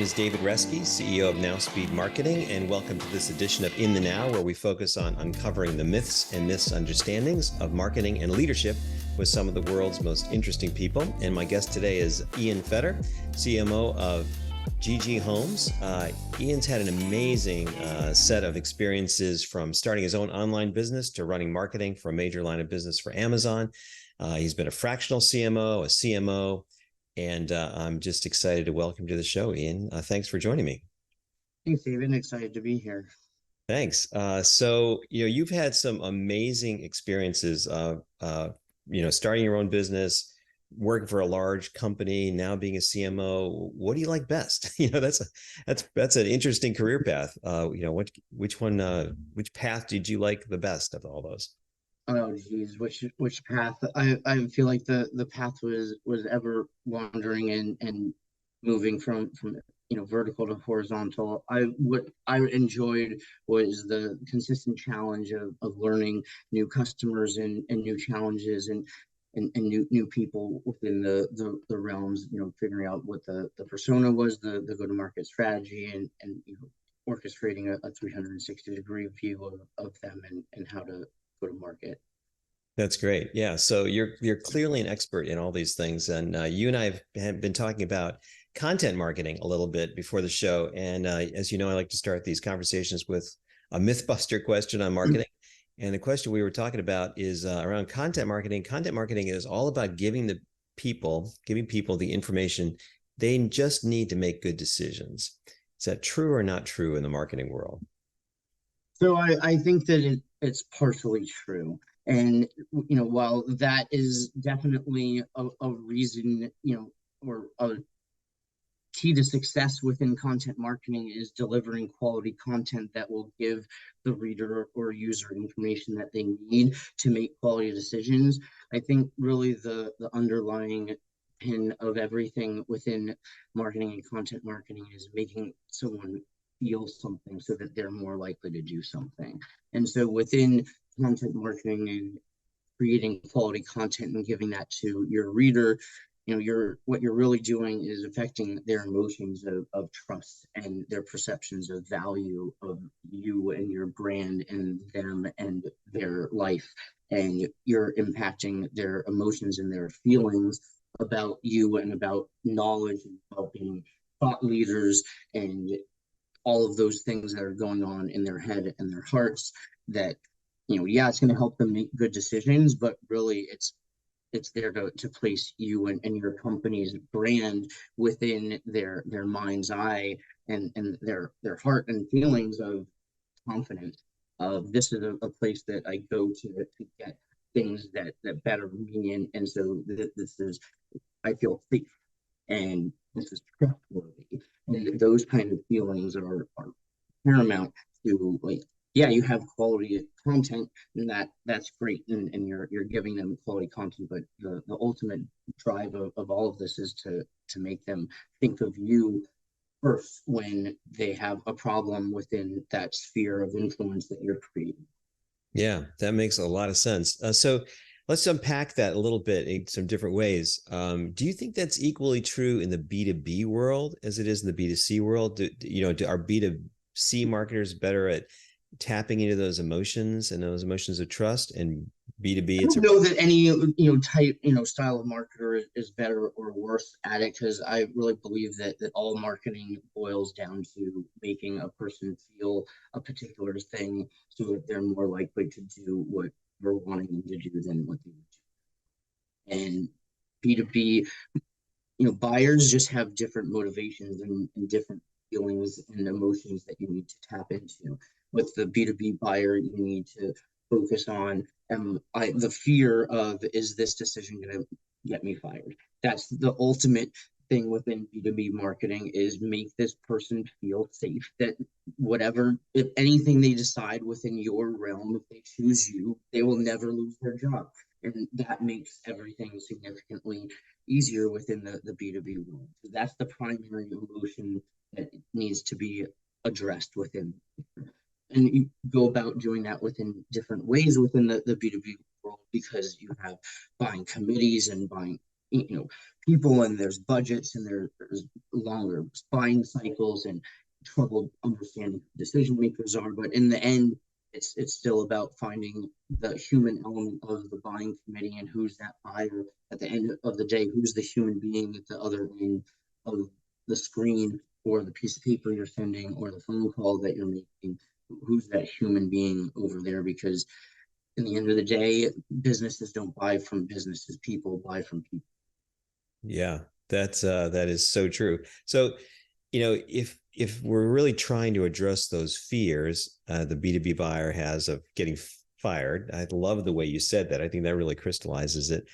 is David Reske, CEO of Now Speed Marketing, and welcome to this edition of In the Now, where we focus on uncovering the myths and misunderstandings of marketing and leadership with some of the world's most interesting people. And my guest today is Ian Feder, CMO of GG Homes. Ian's had an amazing set of experiences, from starting his own online business to running marketing for a major line of business for Amazon. He's been a fractional CMO, a CMO, and I'm just excited to welcome to the show, Ian. Thanks for joining me. Thanks, David. Excited to be here. Thanks. So, you've had some amazing experiences of, starting your own business, working for a large company, now being a CMO. What do you like best? That's an interesting career path. Which path did you like the best of all those? Oh geez, which path? I feel like the path was ever wandering and moving from vertical to horizontal. What I enjoyed was the consistent challenge of learning new customers and new challenges and new people within the realms, figuring out what the persona was, the go-to-market strategy, and orchestrating a 360-degree view of them and how to go to market. That's great. Yeah. So you're clearly an expert in all these things. And you and I have been talking about content marketing a little bit before the show. And as you know, I like to start these conversations with a mythbuster question on marketing. And the question we were talking about is around content marketing. Content marketing is all about giving people the information they just need to make good decisions. Is that true or not true in the marketing world? So I think that it's partially true. And, while that is definitely a reason, or a key to success within content marketing is delivering quality content that will give the reader or user information that they need to make quality decisions. I think really the underlying pin of everything within marketing and content marketing is making someone feel something so that they're more likely to do something. And so within content marketing and creating quality content and giving that to your reader, what you're really doing is affecting their emotions of trust and their perceptions of value of you and your brand and them and their life. And you're impacting their emotions and their feelings about you and about knowledge and about being thought leaders and all of those things that are going on in their head and their hearts that, it's going to help them make good decisions, but really it's there to place you and your company's brand within their mind's eye and their heart and feelings of confidence of this is a place that I go to get things that better me. And so this is, I feel safe and this is trustworthy. And those kind of feelings are paramount to, like, yeah, you have quality content and that's great. And you're giving them quality content, but the ultimate drive of all of this is to make them think of you first when they have a problem within that sphere of influence that you're creating. Yeah, that makes a lot of sense. So let's unpack that a little bit in some different ways. Do you think that's equally true in the B2B world as it is in the B2C world? Are B2C marketers better at tapping into those emotions and those emotions of trust, and B2B? I don't know that any type style of marketer is better or worse at it, because I really believe that all marketing boils down to making a person feel a particular thing so that they're more likely to do what we're wanting them to do than what they would do. And B2B, buyers just have different motivations and different feelings and emotions that you need to tap into. With the B2B buyer, you need to focus on the fear of, is this decision going to get me fired? That's the ultimate thing within B2B marketing, is make this person feel safe, that whatever, if anything they decide within your realm, if they choose you, they will never lose their job. And that makes everything significantly easier within the B2B world. So that's the primary emotion that needs to be addressed within. And you go about doing that within different ways within the B2B world, because you have buying committees and buying people, and there's budgets, and there's longer buying cycles and trouble understanding who decision makers are. But in the end, it's still about finding the human element of the buying committee and who's that buyer at the end of the day, who's the human being at the other end of the screen or the piece of paper you're sending or the phone call that you're making. Who's that human being over there? Because in the end of the day, businesses don't buy from businesses, people buy from people. Yeah, that is so true. So, if we're really trying to address those fears the B2B buyer has of getting fired, I love the way you said that. I think that really crystallizes it.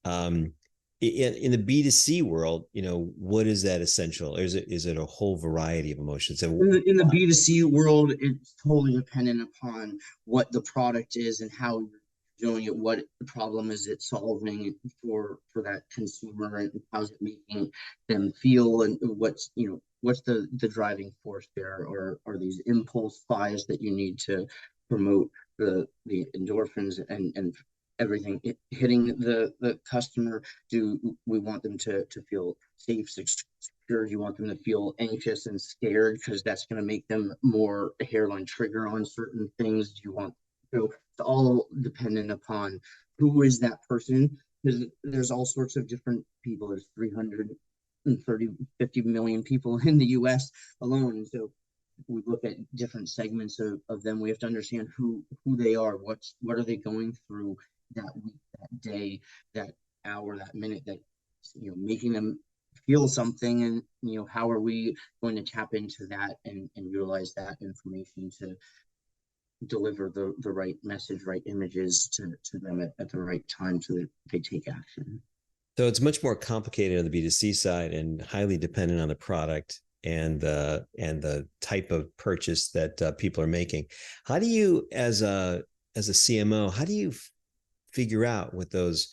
Um, in the B2C world, what is that essential? Or is it a whole variety of emotions? And In the B2C world, it's totally dependent upon what the product is and how you're doing it, what the problem is it solving for that consumer, and how's it making them feel, and what's the driving force there, or are these impulse buys that you need to promote the endorphins and everything hitting the customer? Do we want them to feel safe, secure? Do you want them to feel anxious and scared because that's going to make them more hairline trigger on certain things? Do you want, so it's all dependent upon who is that person, because there's all sorts of different people. There's 50 million people in the US alone. So we look at different segments of them. We have to understand who they are, what are they going through that week, that day, that hour, that minute, that making them feel something. And how are we going to tap into that and utilize that information to deliver the right message, right images to them at the right time so that they take action. So it's much more complicated on the B2C side and highly dependent on the product and the type of purchase that people are making. How do you, as a CMO, how do you figure out what those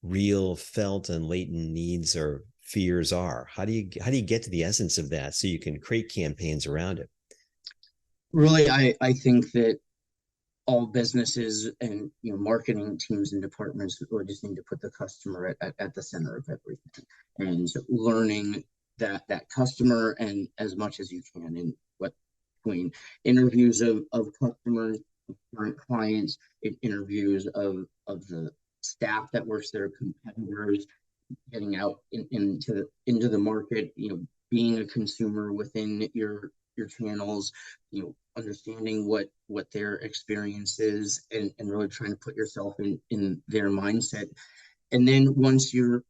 real felt and latent needs or fears are? How do you get to the essence of that so you can create campaigns around it? Really, I think that all businesses and marketing teams and departments or just need to put the customer at the center of everything, and learning that customer and as much as you can, and what between interviews of customers, of current clients, interviews of the staff that works there, competitors, getting out into the market, being a consumer within your channels, understanding what their experience is, and really trying to put yourself in their mindset. And then once you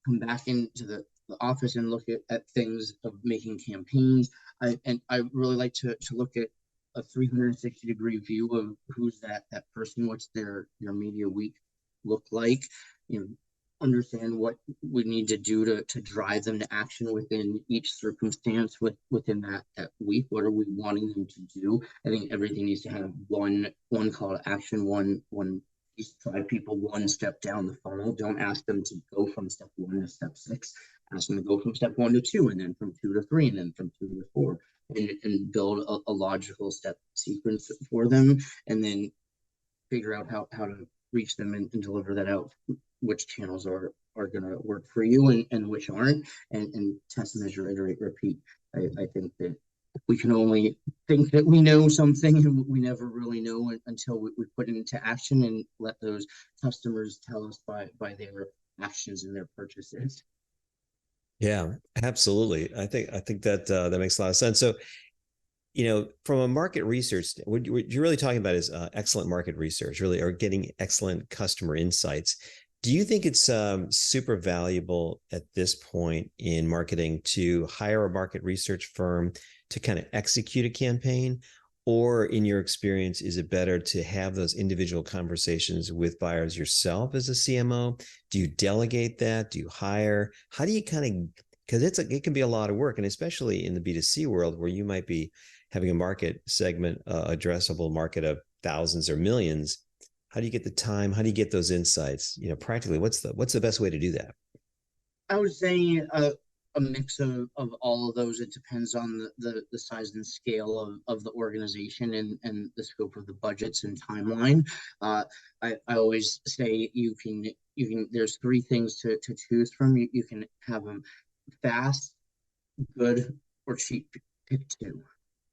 come back into the office and look at things of making campaigns, I really like to look at a 360-degree view of who's that person, what's their media week look like, understand what we need to do to drive them to action within each circumstance within that week. What are we wanting them to do? I think everything needs to have one call to action, one drive people one step down the funnel. Don't ask them to go from step 1 to step 6. Ask them to go from step 1 to 2, and then from 2 to 3, and then from 2 to 4, and build a logical step sequence for them, and then figure out how to reach them and deliver that out, which channels are going to work for you and which aren't, and test, measure, iterate, repeat. I think that we can only think that we know something, and we never really know until we put it into action and let those customers tell us by their actions and their purchases. Yeah, absolutely. I think that that makes a lot of sense. So, from a market research, what you're really talking about is excellent market research, really, or getting excellent customer insights. Do you think it's super valuable at this point in marketing to hire a market research firm to kind of execute a campaign? Or in your experience, is it better to have those individual conversations with buyers yourself as a CMO? Do you delegate that? Do you hire? How do you kind of, because it can be a lot of work, and especially in the B2C world where you might be having a market segment, addressable market of thousands or millions. How do you get the time? How do you get those insights? Practically, what's the best way to do that? I would say a mix of all of those. It depends on the size and scale of the organization and the scope of the budgets and timeline. I always say you can there's three things to choose from. You can have them fast, good, or cheap. Pick two.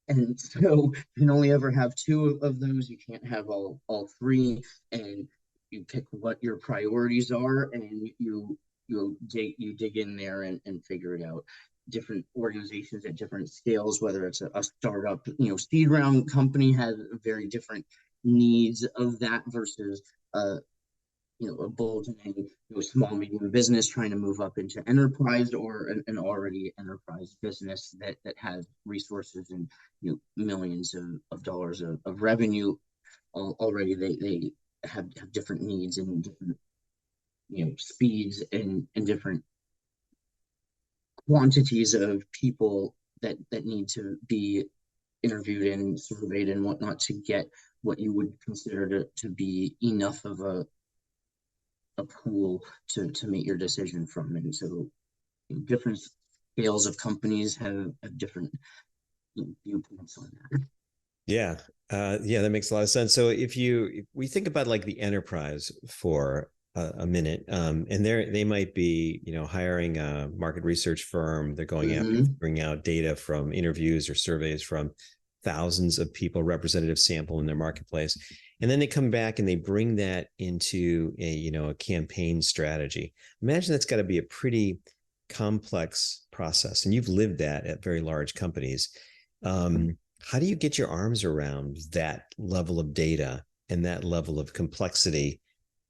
And so you can only ever have two of those. You can't have all three. And you pick what your priorities are, and you dig in there and figure it out. Different organizations at different scales, whether it's a startup, seed round company has very different needs of that versus a burgeoning, small medium business trying to move up into enterprise, or an already enterprise business that has resources and millions of dollars of revenue already. They have different needs and different speeds and different quantities of people that need to be interviewed and surveyed and whatnot to get what you would consider to be enough of a pool to make your decision from. And so different scales of companies have different viewpoints on that. Yeah. Yeah, that makes a lot of sense. So if we think about like the enterprise for a minute, and they might be, hiring a market research firm. They're going after bringing out data from interviews or surveys from thousands of people, representative sample in their marketplace. And then they come back and they bring that into a campaign strategy. Imagine that's got to be a pretty complex process. And you've lived that at very large companies. How do you get your arms around that level of data and that level of complexity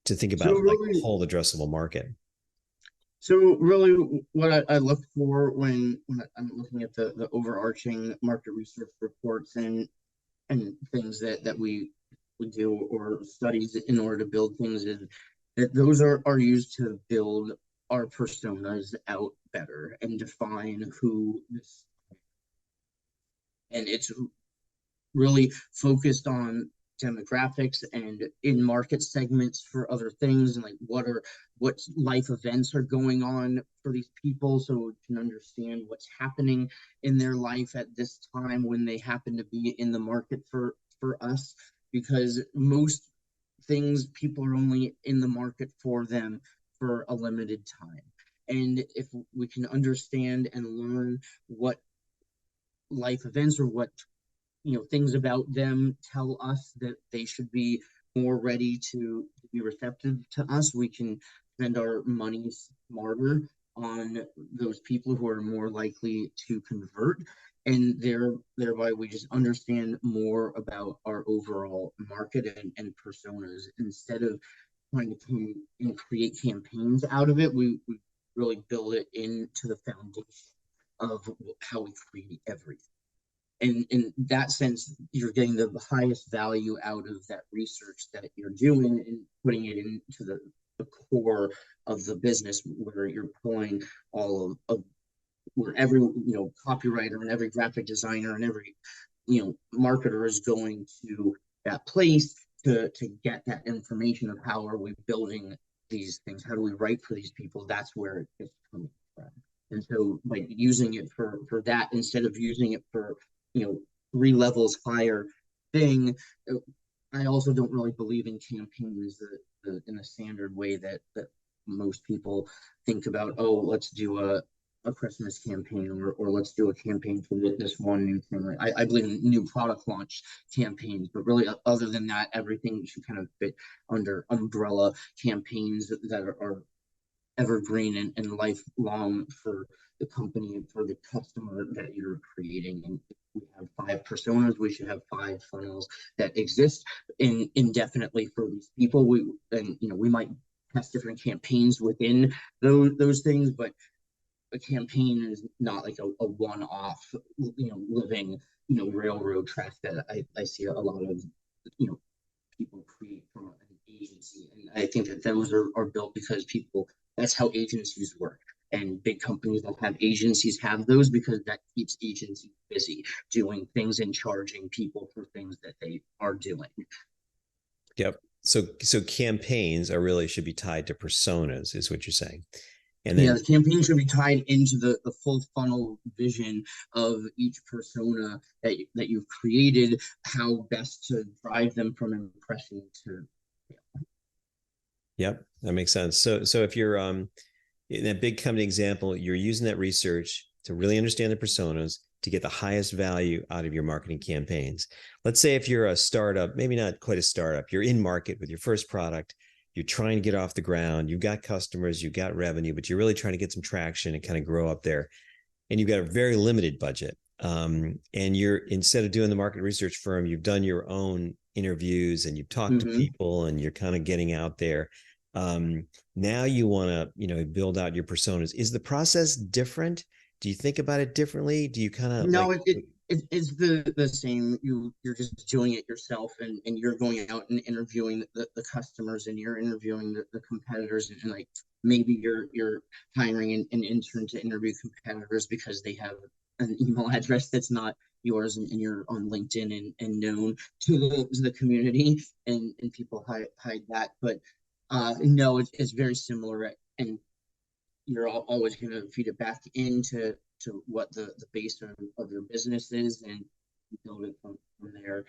to think about the whole addressable market? So really what I look for when I'm looking at the overarching market research reports and things that we do, or studies in order to build things, is that those are used to build our personas out better and define who this, and it's really focused on demographics and in market segments for other things, and like what life events are going on for these people, so we can understand what's happening in their life at this time when they happen to be in the market for us, because most things people are only in the market for them for a limited time. And if we can understand and learn what life events or what things about them tell us that they should be more ready to be receptive to us, we can spend our money smarter on those people who are more likely to convert, and thereby we just understand more about our overall market and personas. Instead of trying to come and create campaigns out of it, we really build it into the foundation of how we create everything. And in that sense, you're getting the highest value out of that research that you're doing and putting it into the core of the business, where you're pulling all of where every copywriter and every graphic designer and every marketer is going to that place to get that information of how are we building these things, how do we write for these people. That's where it's coming from. And so by using it for that, instead of using it for 3 levels higher thing, I also don't really believe in campaigns in the standard way that most people think about. Oh, let's do a Christmas campaign, or let's do a campaign for this one new thing. I believe in new product launch campaigns, but really other than that, everything should kind of fit under umbrella campaigns that are evergreen and lifelong for the company and for the customer that you're creating. And if we have 5 personas, we should have 5 funnels that exist indefinitely for these people. We might test different campaigns within those things, but a campaign is not like a one-off, living, railroad track that I see a lot of, people create from an agency. And I think that those are built because that's how agencies work. And big companies that have agencies have those because that keeps agencies busy doing things and charging people for things that they are doing. Yep. So campaigns should be tied to personas, is what you're saying. And then, the campaign should be tied into the full funnel vision of each persona that you've created, how best to drive them from impression to. Yep, that makes sense. So if you're in that big company example, you're using that research to really understand the personas to get the highest value out of your marketing campaigns. Let's say if you're a startup, maybe not quite a startup, you're in market with your first product, you're trying to get off the ground, you've got customers, you've got revenue, but you're really trying to get some traction and kind of grow up there. And you've got a very limited budget. And you're, instead of doing the market research firm, you've done your own interviews and you've talked to Mm-hmm. people and you're kind of getting out there. Now you want to, build out your personas. Is the process different? Do you think about it differently? Do you kind of No, like, it's the same. You're just doing it yourself, and you're going out and interviewing the customers, and you're interviewing the competitors, and like maybe you're hiring an intern to interview competitors because they have an email address that's not yours, and you're on LinkedIn and known to the community, and people hide that. But no, it's very similar, and you're always going to feed it back into what the base of your business is and build it from there.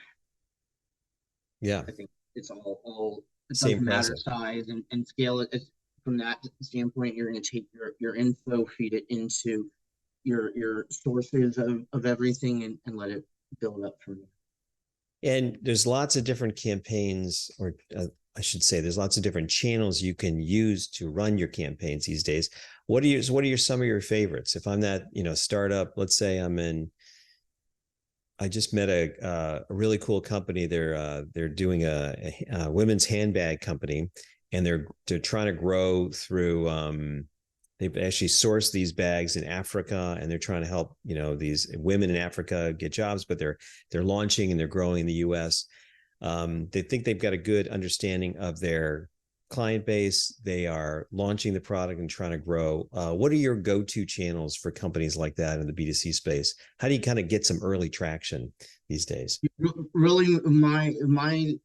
yeah, I think it's all it same doesn't matter process? size and scale. It's from that standpoint, you're going to take your info, feed it into your sources of everything, and let it build up from there. And there's lots of different campaigns, or I should say, there's lots of different channels you can use to run your campaigns these days. What are some of your favorites? If I'm that, startup, let's say I just met a really cool company. They're doing a women's handbag company, and they're trying to grow through. They've actually sourced these bags in Africa, and they're trying to help these women in Africa get jobs. But they're launching and they're growing in the U.S. They think they've got a good understanding of their client base. They are launching the product and trying to grow. What are your go-to channels for companies like that in the B2C space? How do you kind of get some early traction these days? Really, my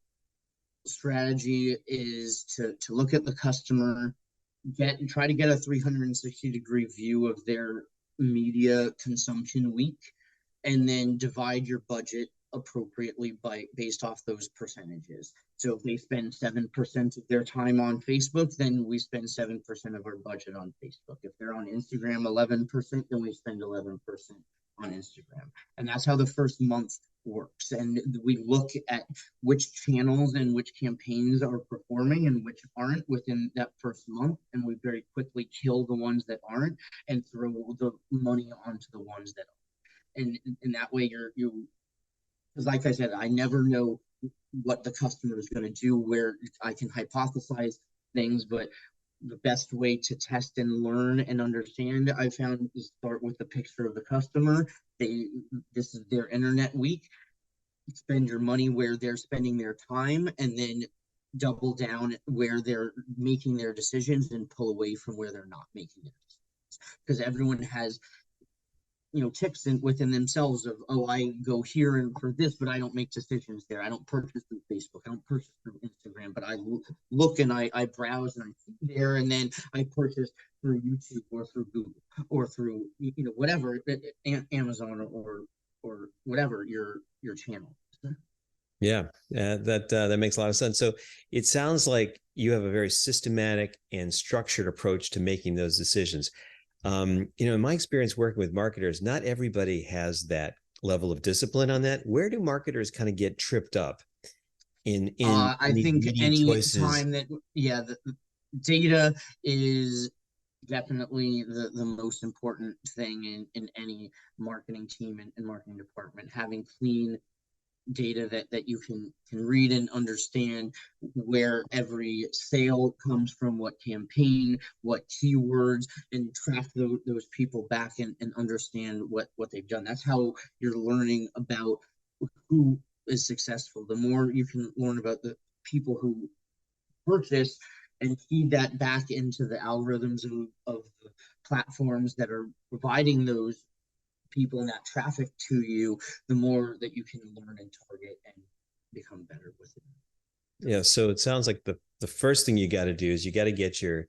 strategy is to look at the customer, try to get a 360-degree view of their media consumption week, and then divide your budget appropriately by based off those percentages. So if they spend 7% of their time on Facebook, then we spend 7% of our budget on Facebook. If they're on Instagram 11%, then we spend 11% on Instagram. And that's how the first month works. And we look at which channels and which campaigns are performing and which aren't within that first month. And we very quickly kill the ones that aren't and throw the money onto the ones that are. And that way you because like I said, I never know what the customer is going to do, where I can hypothesize things, but the best way to test and learn and understand, I found, is start with the picture of the customer. This is their internet week. Spend your money where they're spending their time, and then double down where they're making their decisions and pull away from where they're not making their decisions. Because everyone has tips within themselves of, oh, I go here and for this, but I don't make decisions there. I don't purchase through Facebook, I don't purchase through Instagram, but I look and I browse and I see there, and then I purchase through YouTube or through Google or through whatever, Amazon or whatever your channel. Yeah, that makes a lot of sense. So it sounds like you have a very systematic and structured approach to making those decisions. In my experience working with marketers, not everybody has that level of discipline on that. Where do marketers kind of get tripped up in I these think media any choices? time that, yeah, the data is definitely the most important thing in any marketing team and marketing department. Having clean data that you can read and understand where every sale comes from, what campaign, what keywords, and track those people back and understand what they've done. That's how you're learning about who is successful. The more you can learn about the people who purchase and feed that back into the algorithms of the platforms that are providing those people and that traffic to you, the more that you can learn and target and become better with it. Yeah, so it sounds like the first thing you got to do is you got to get your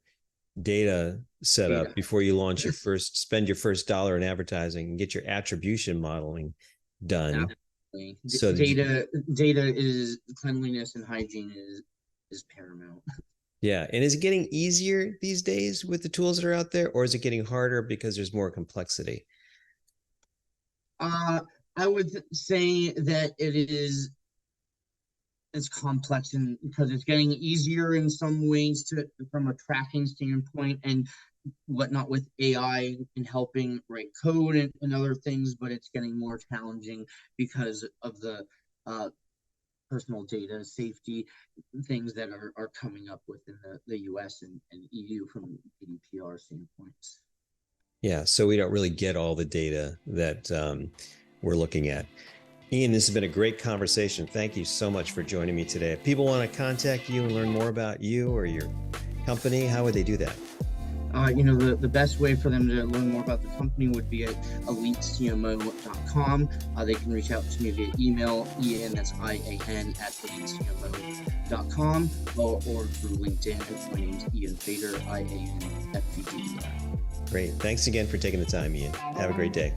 data set up Data. before you launch spend your first dollar in advertising and get your attribution modeling done. Absolutely. So Data is cleanliness and hygiene is paramount. Yeah. And is it getting easier these days with the tools that are out there, or is it getting harder because there's more complexity? I would say that it's complex, and because it's getting easier in some ways to from a tracking standpoint and whatnot with AI and helping write code and other things, but it's getting more challenging because of the uh, personal data safety things that are coming up within the US and EU from GDPR standpoints. Yeah. So we don't really get all the data that we're looking at. Ian, this has been a great conversation. Thank you so much for joining me today. If people want to contact you and learn more about you or your company, how would they do that? The best way for them to learn more about the company would be at elitecmo.com. They can reach out to me via email, Ian, that's IAN, at elitecmo.com, or through LinkedIn. My name's Ian Feder, IANFEDER. Great. Thanks again for taking the time, Ian. Have a great day.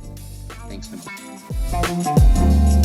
Thanks so much.